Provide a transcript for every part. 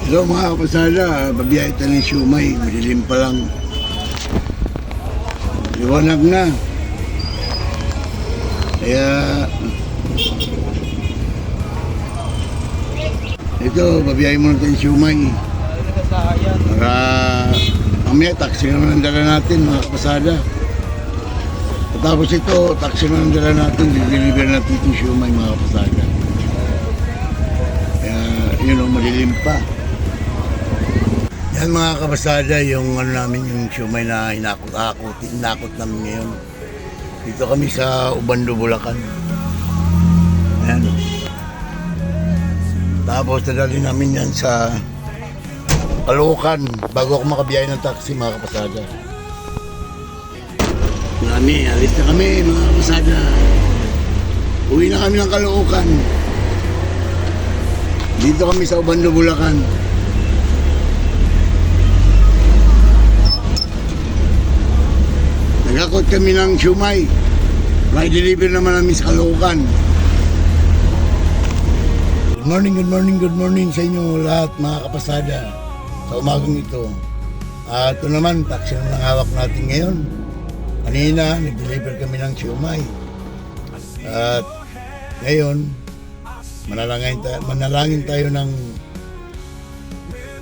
Hello mga kapasada, babiyahe tayo ng siumay, madilim pa lang. Liwanag na. Kaya ito, babiyahe muna tayo ng siumay. Para mamaya taxi naman ang dala natin mga kapasada. Tapos ito, taxi naman ang dala natin, deliver natin itong siumay mga kapasada. Kaya yun o, madilim pa. Yan mga kabasada, yung ano namin, yung siumay na hinakot namin ngayon. Dito kami sa Ubando, Bulacan. Ayan. Tapos nadali namin yan sa Caloocan bago ako makabiyahe ng taxi mga kabasada. Alis na kami mga kabasada. Uwi na kami ng Caloocan. Dito kami sa Ubando, Bulacan. Nagakot kami ng siumay. May deliver naman namin sa Caloocan. Good morning sa inyo lahat mga kapasada sa umagang ito. At ito naman, taxi naman ang hawak natin ngayon. Kanina, nag-deliver kami ng siumay. At ngayon, manalangin tayo ng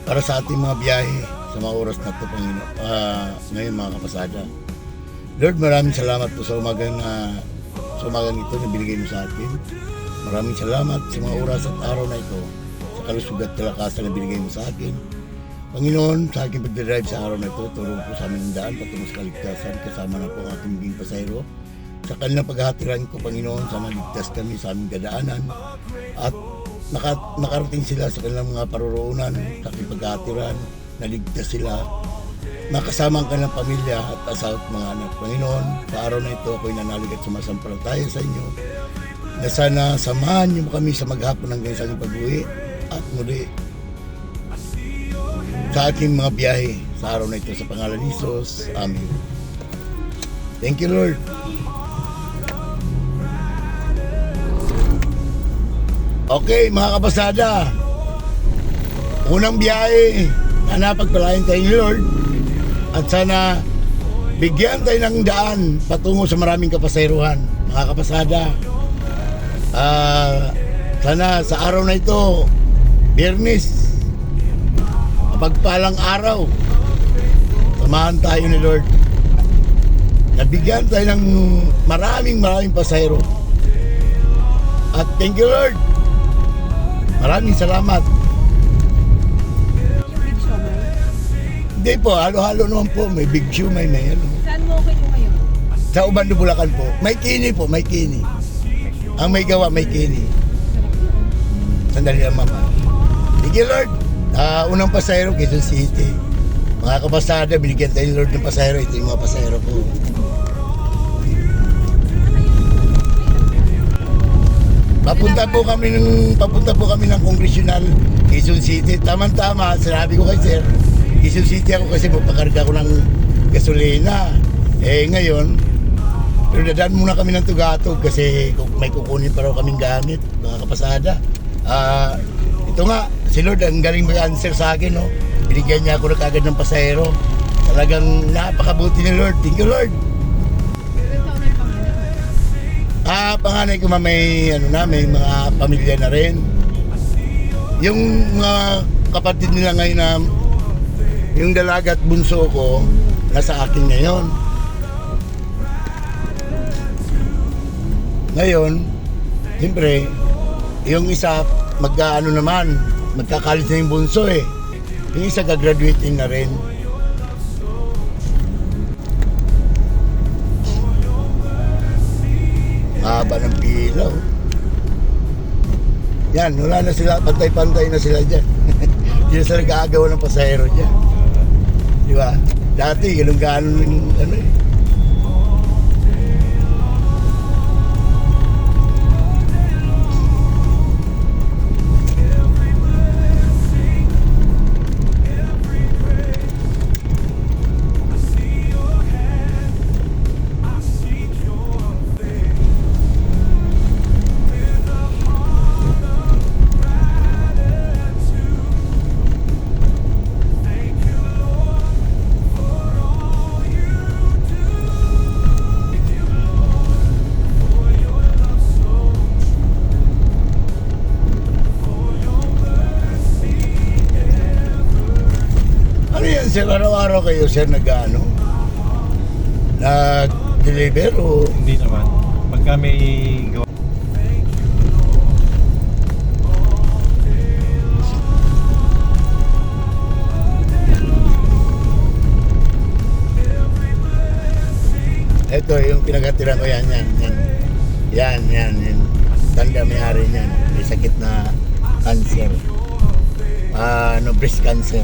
para sa ating mga biyahe sa mga oras na ito, Panginoon. Ngayon mga kapasada. Lord, maraming salamat po sa umagang ito na binigay mo sa atin. Maraming salamat sa mga oras at araw na ito, sa kalusog at kalakasan na binigay mo sa akin. Panginoon, sa aking pagdadrive sa araw na ito, turo po sa aming daan patungo sa kaligtasan, kasama na po ang ating maging pasahero. Sa kanilang paghahatiran ko, Panginoon, sana ligtas kami sa aming dadaanan at nakarating sila sa kanilang mga paroroonan, sa aking paghahatiran, naligtas sila. Nakasama ang kanilang pamilya at asawa at mga anak. Panginoon, sa araw na ito ako'y nanalig at sumasampalataya sa inyo na sana samahan niyo kami sa maghapon hanggang sa aking pag-uwi at muli sa aking mga biyahe sa araw na ito sa pangalan ni Jesus. Amen. Thank you, Lord. Okay, mga kapasada, unang biyahe na napagpalain tayo ni Lord. At sana bigyan tayo ng daan patungo sa maraming kapasayaruhan, mga kapasada. Sana sa araw na ito, Biyernes, mapagpalang araw, samahan tayo ni Lord. Nabigyan tayo ng maraming pasahero. At thank you, Lord. Maraming salamat. Hindi po, halo-halo naman po. May big siumay, may ano. Saan mo kayo ngayon? Sa Ubando, Bulacan po. May kini po, may kini. Ang may gawa, may kini. Sandali lang, mama. Thank you, Lord. Unang pasahero, Quezon City. Mga kapasada, binigyan tayo ni Lord ng pasahero. Ito yung mga pasahero po. Papunta po kami ng Congressional, Quezon City. Tama-tama, sinabi ko kay Sir. Quezon City ako kasi magpakarga ko ng gasolina. Ngayon, pero dadaan muna kami ng Tugatog kasi may kukunin pa raw kaming gamit, mga kapasada. Ito nga, si Lord ang galing mag-answer sa akin, no? Binigyan niya ako na kagad ng pasahero. Talagang napakabuti ni Lord. Thank you, Lord. Panganay ko may may mga pamilya na rin. Yung mga kapatid nila ngayon na yung dalaga at bunso ko nasa akin ngayon. Ngayon, siyempre, yung isa magkakalit na yung bunso eh. Yung isa gagraduating na rin. Haba ng pila. Yan, wala na sila, pantay-pantay na sila dyan. Hindi na sila nag-aagawa ng pasahero dyan. Di ba? Dati, ganun-ganon ano eh. sir, araw-araw kayo sir nag-ano? Nag-deliver o? Hindi naman. Pagka may gawa. Ito yung pinagatiran ko yan. Yan. Tanda may-ari niyan. May sakit na cancer. Breast cancer.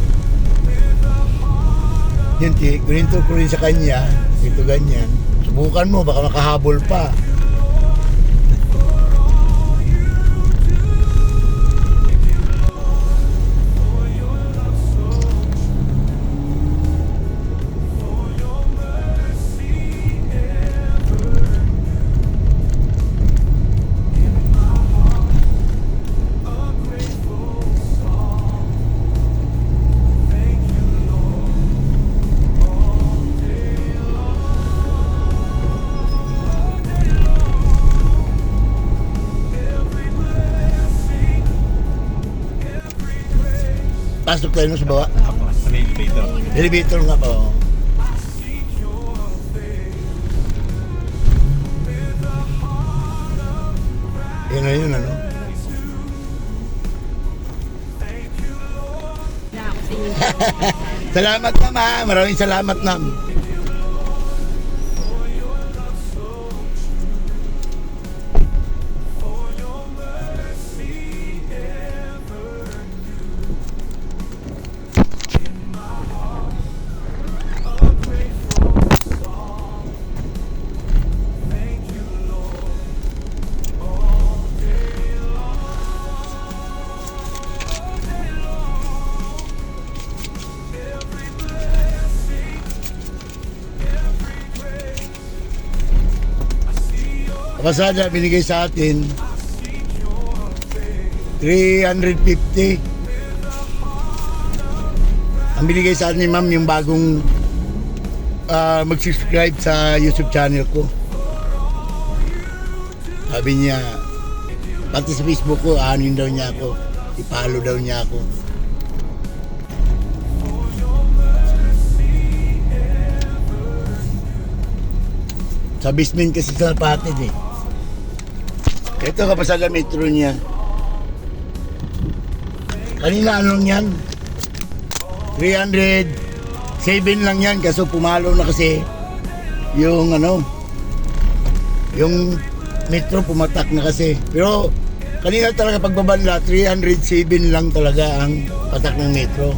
Yun, kuninto ko rin sa kanya. Ito ganyan. Subukan mo, baka makahabol pa. Pasok tayo no sa baba. Ako, sa elevator. Elevator nga pa. Oh. Yun na yun, ano? Salamat ma'am ha. Maraming salamat ma'am. Kapasada, binigay sa atin 350. Ang binigay sa atin ni ma'am yung bagong mag-subscribe sa YouTube channel ko. Sabi niya, pati sa Facebook ko, anin daw niya ako. I-follow daw niya ako. Sa basement kasi sa napatid eh. Ito kapasada metro niya. Kanina anong yan? 307 lang yan kaso pumalo na kasi yung yung metro pumatak na kasi. Pero kanina talaga pagbabanla 307 lang talaga ang patak ng metro.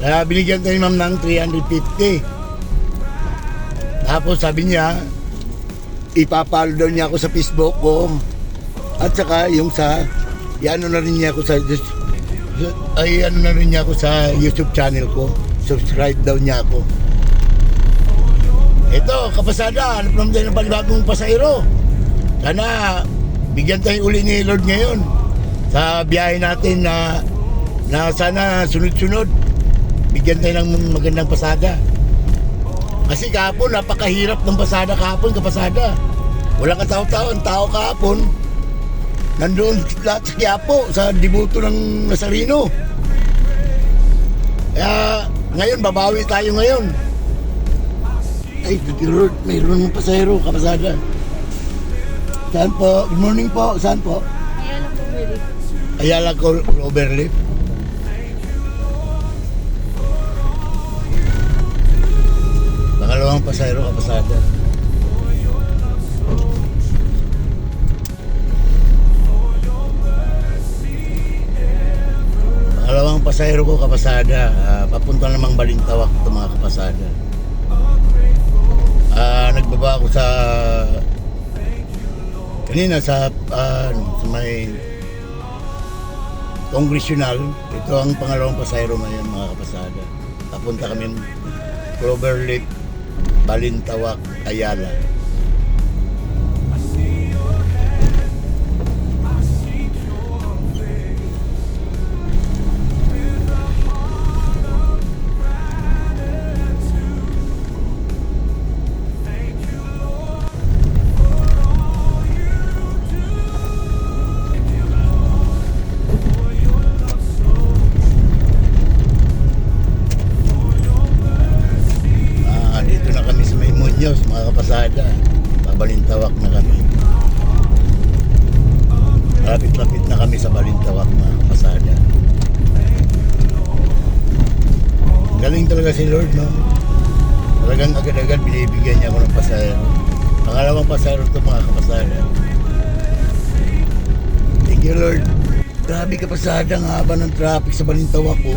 Kaya binigyan tayo ni ma'am ng 350. Tapos sabi niya, ipapalo daw niya ako sa Facebook ko. At saka yung sa, ano na rin niya ako sa, ano na rin niya ako sa YouTube channel ko. Subscribe daw niya ako. Ito, kapasada, hanap naman tayo ng panibagong pasahero. Sana, bigyan tayo uli ni Lord ngayon. Sa biyahe natin na sana sunod-sunod. Bigyan tayo ng magandang pasada. Kasi kahapon, napakahirap ng pasada kahapon, kapasada. Walang katao-tao, ang tao kahapon. Nandoon lahat sa Quiapo, sa dibuto ng Nazareno. Kaya ngayon, babawi tayo ngayon. Ay, mayroon ng pasahero, kapasada. Saan po? Good morning po. Saan po? Ayala po, Willie. Ayala Cloverleaf. Pangalawang pasahero, kapasada. Pangalawang pasahero ko, kapasada. Papunta namang Balintawak ito mga kapasada. Nagbaba ako sa kanina sa may Congressional. Ito ang pangalawang pasahero ngayon mga kapasada. Papunta kami Cloverleaf, Balintawak, Ayala. Balintawak na kami. Lapit-lapit na kami sa Balintawak na pasada. Galing talaga si Lord, no? Talagang agad-agad binibigyan niya ako ng pasayro. Pangalawang pasayro ito, mga kapasada. Thank you, Lord. Grabe kapasada, ang haba ng traffic sa Balintawak ko.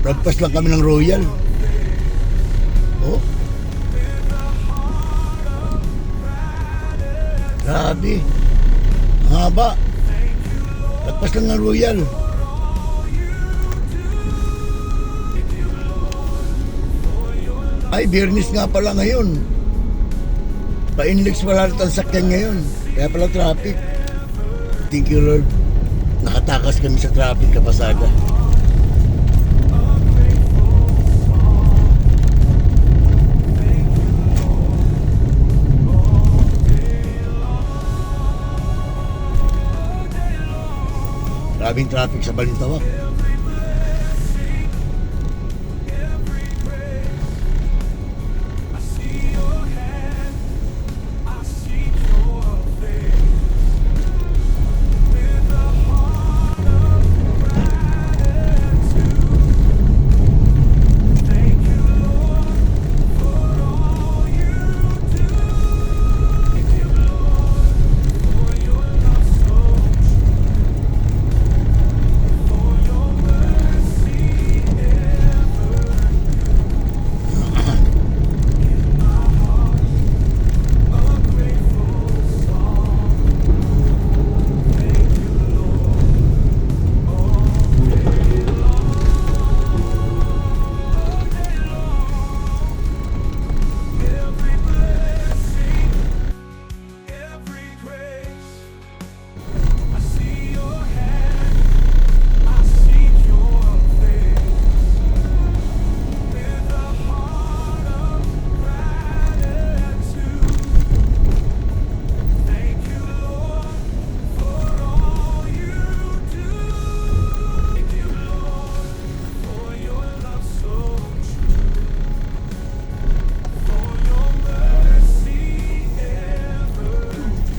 Nagpas lang kami ng Royal. Oh. Grabe. Ang haba. Nagpas lang ng Royal. Ay, Biyernes nga pala ngayon. Pa-inlex pala ang sakyan ngayon. Kaya pala traffic. Thank you, Lord. Nakatakas kami sa traffic, kapasada. Grabing traffic sa Balintawak.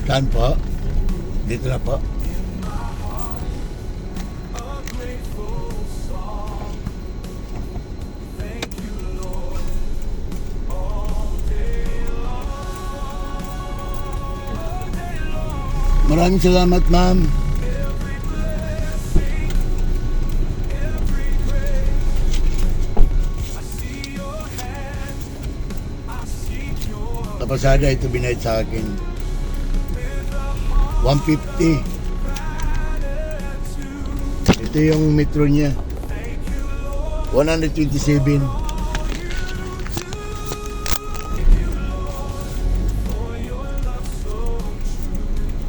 Saan po? Dito na po. Maraming salamat, ma'am. Kapasada, ito binayad sa akin. 150. Ito yung metro niya. 127.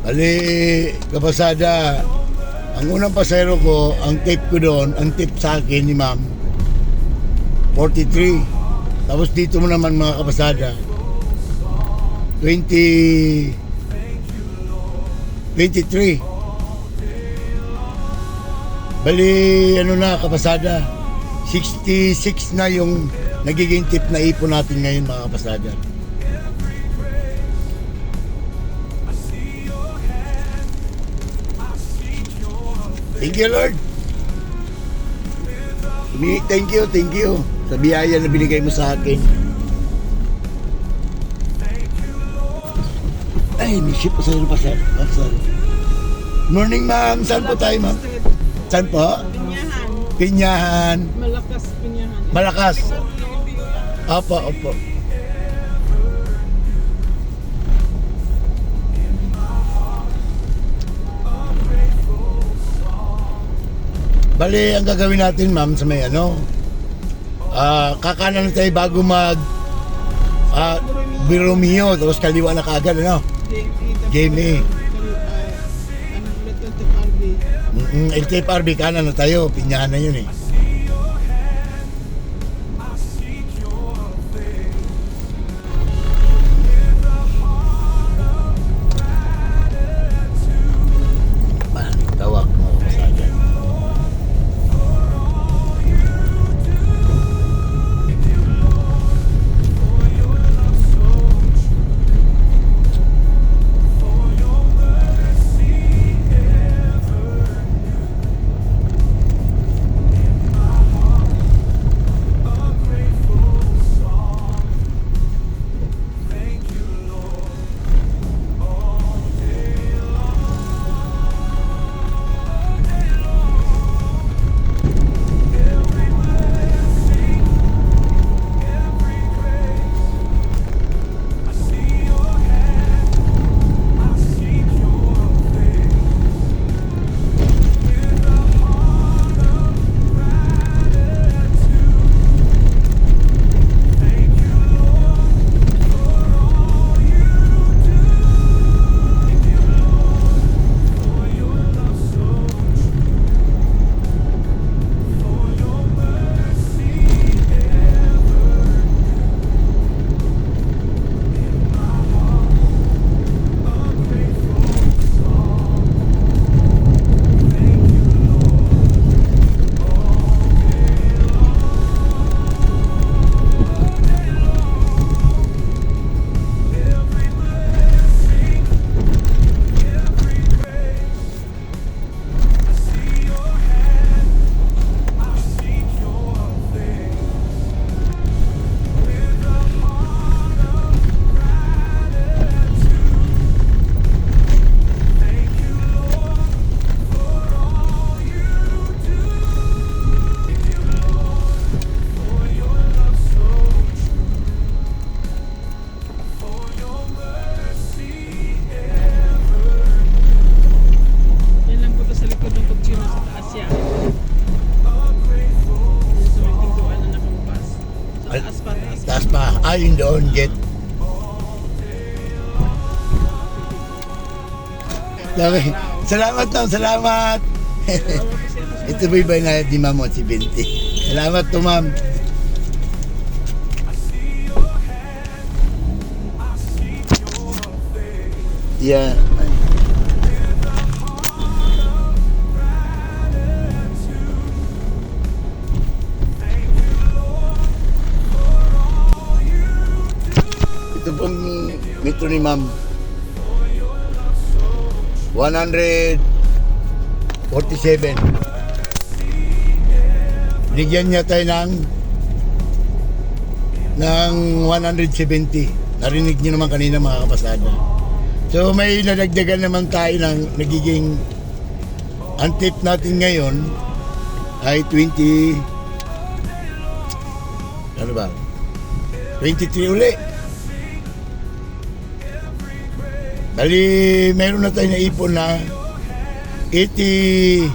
Bali, kapasada, ang unang pasayro ko, ang tip ko doon, ang tip sa akin ni ma'am, 43. Tapos dito mo naman, mga kapasada, 23. Bali, ano na, kapasada, 66 na yung nagiging tip na ipon natin ngayon, mga kapasada. Thank you, Lord. Thank you sa biyaya na binigay mo sa akin. Ay, may ship pa sa'yo, pasada. Morning, ma'am. Saan po tayo, ma'am? Saan po? Pinyahan. Pinyahan. Malakas Pinyahan. Malakas. Opo. Bali, ang gagawin natin, ma'am, sa may ano, kakanan na tayo bago mag Biromeo, tapos kaliwa na kaagad, ano? Jamie. LTFRB, kanan na tayo. Pinyahan na yun eh. Tawag mo sa akin. Ayun doon, get. Okay. Salamat lang, salamat. Ito ba yung bayad ni Ma'am si Binti? Salamat to, Ma'am. Yeah. Ito pong metro ni Ma'am. 147. Bigyan niya tayo ng 170. Narinig niyo naman kanina mga kapasada. So may nadagdagan naman tayo ng nagiging ang tip natin ngayon ay 20 ano ba? 23 uli. Bali, meron na tayo na ipon na 89.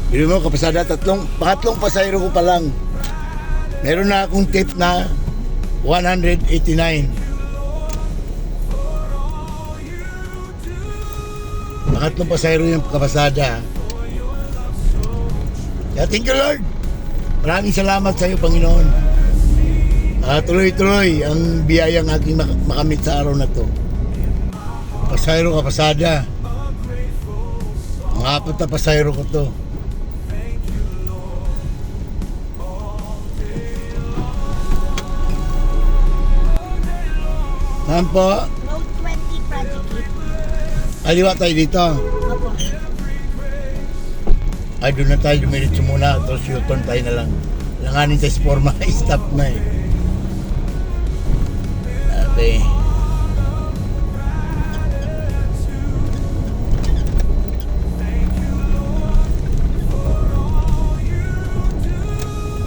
Bili mo kapasada, pangatlong pasayro ko pa lang. Meron na akong tip na 189. Pangatlong pasayro yung kapasada. Kaya thank you Lord. Maraming salamat sa iyo Panginoon. Tuloy-tuloy ang biyayang aking makamit sa araw na to. Pasayro kapasada. Ang 4 na pasayro ko to. Saan po? Road 20 Project 8. Aliwa tayo dito. Opo. Ay, doon na tayo. Dumiritso muna. Tapos U-turn tayo na lang. Langanin tayo sa forma. Stop na eh. Okay.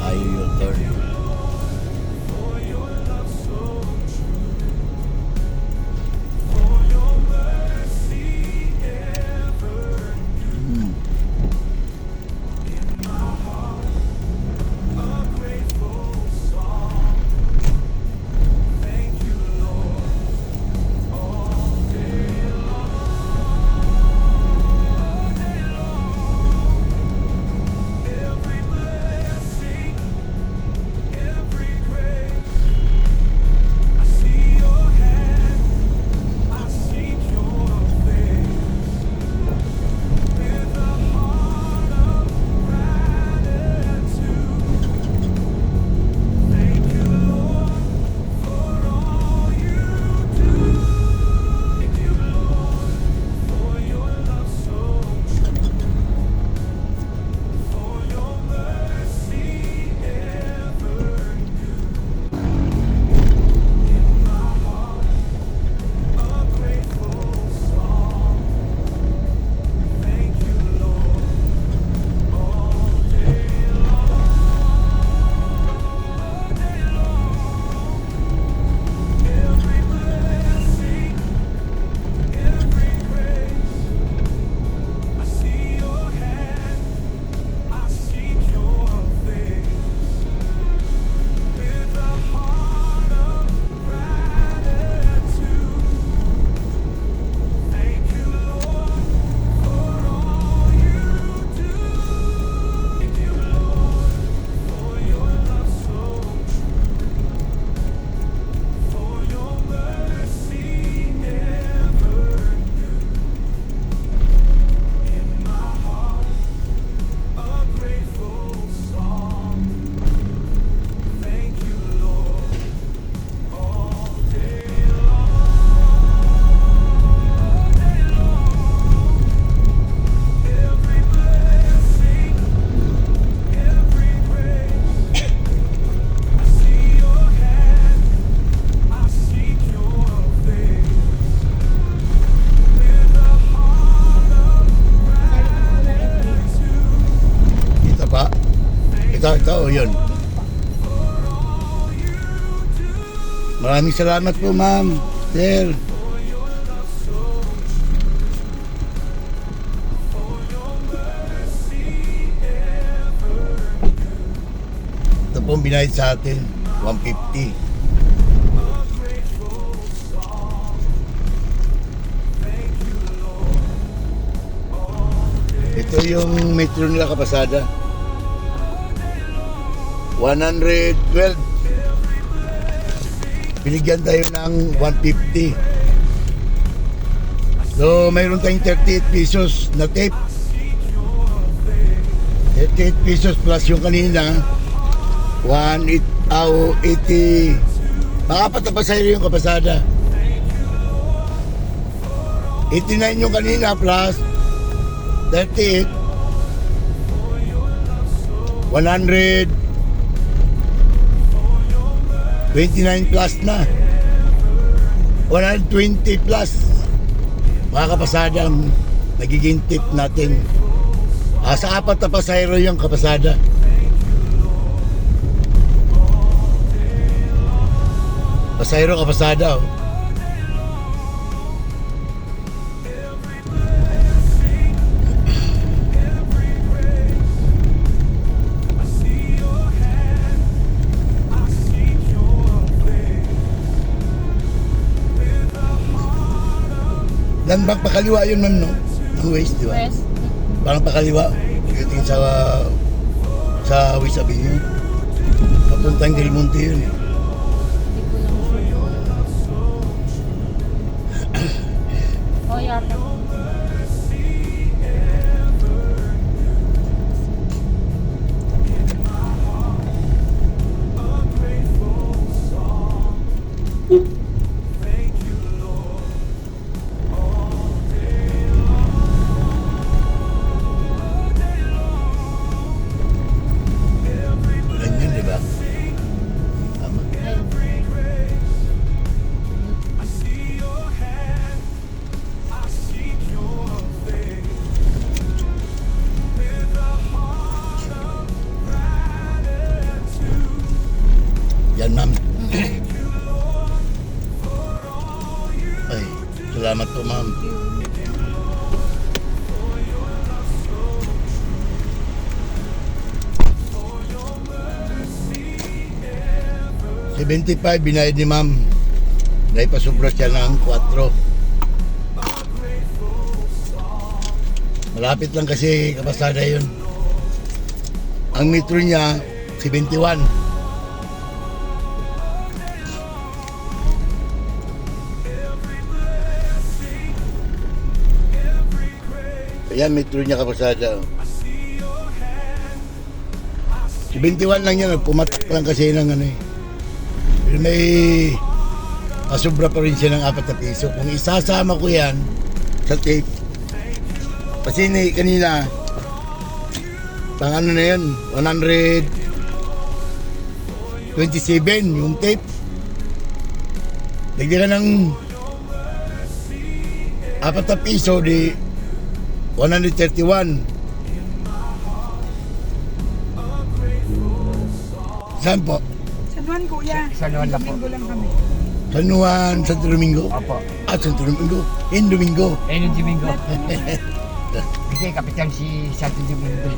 Ayaw U-turn. Ito, yun. Maraming salamat po, ma'am. Sir. Ito pong ang binayad sa atin, 150. Ito yung metro nila kapasada. 112. Binigyan tayo ng 150. So, mayroon tayong 38 pesos na tape. 38 pesos plus yung kanina 180. Makapat na pasahero yung kapasada. 89 yung kanina plus 38 129 plus na 120 plus mga kapasada ang nagiging tip natin. Sa 4 na pasahero yung kapasada. Pasahero kapasada oh. Landmark pakaliwa yun ma'am no? Ang Waze, di ba? West. Parang pakaliwa. Tingin sa Waze Avenue. Papuntang Del Monte yun. Hindi ko lang sure. Yata. Ganyan, di ba? Tama. Yan ma'am. Ay, salamat po ma'am. $75 binayad ni ma'am. Naipasubra siya ng 4. Malapit lang kasi kapasada yun. Ang metro niya 71. Ayan, metro niya kapasada. 71 lang yan. Pumatak lang kasi ng ano eh. Pero may pasubra pa rin siya ng 4 na piso. Kung isasama ko yan sa tape, kasi kanina, pang ano na yun, 127 yung tape. Dagdagan ng 4 na piso, di 131. Saan po? San Juan, kuya. San Juan lang po. Domingo lang kami. San Juan, Santo Domingo? Opo. Santo Domingo. In Domingo. Ayun yung Domingo. Kasi kapitan si Santo Domingo.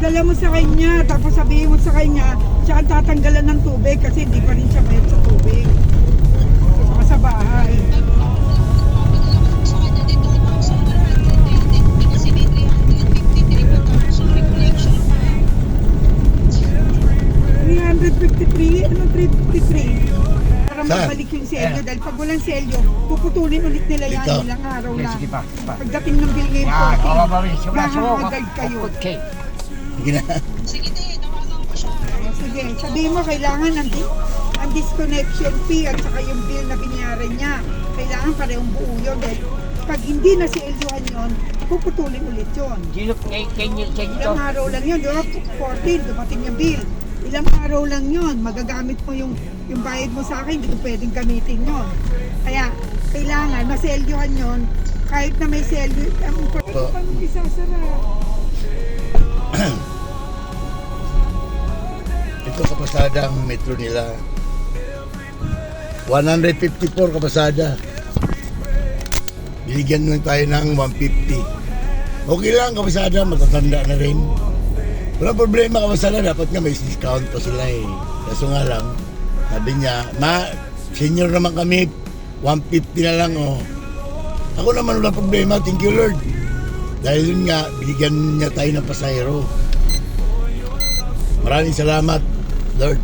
Padala mo sa kanya, tapos sabihin mo sa kanya, siya ang tatanggalan ng tubig kasi hindi pa rin siya mayroon sa tubig. Saka sa bahay. Sa kanya dito ko sa 120 kasi may 353 po tapos ang recollection pa. 353? Ano 353? Para Saan? mabalik yung selyo. Dahil pag walang selyo, puputulin ulit nila yan Dito. ilang araw Okay, na. sige pa. Pa. Pagdating ng bill ngayon Yan, 14, kawawa rin. Simula sa mga mahahagad kayo. Okay. Sige na. Sige din, tawagan ko siya. Sige, sabihin mo kailangan ang disconnection fee at saka yung bill na binayaran niya. Kailangan parehong buo yun. Dahil pag hindi na selyohan yun, puputulin ulit yun. Sino kay dito? Ilang araw lang yun, di ba? 14, dumating yung bill. Ilang araw lang yun, magagamit mo yung bayad mo sa akin, hindi ko pwedeng gamitin yun. Kaya, kailangan maselyohan yun, kahit na may selyo, paano isasara? Ito kapasada ang metro nila. 154 kapasada. Binigyan mo tayo ng 150. Okay lang kapasada, matatanda na rin. Wala problema kapasada, dapat nga may discount pa sila eh. Kaso nga lang, sabi niya, senior naman kami, 150 na lang oh. Ako naman wala problema, thank you Lord. Dahil yun nga, binigyan niya tayo ng pasahero. Maraming salamat, Lord.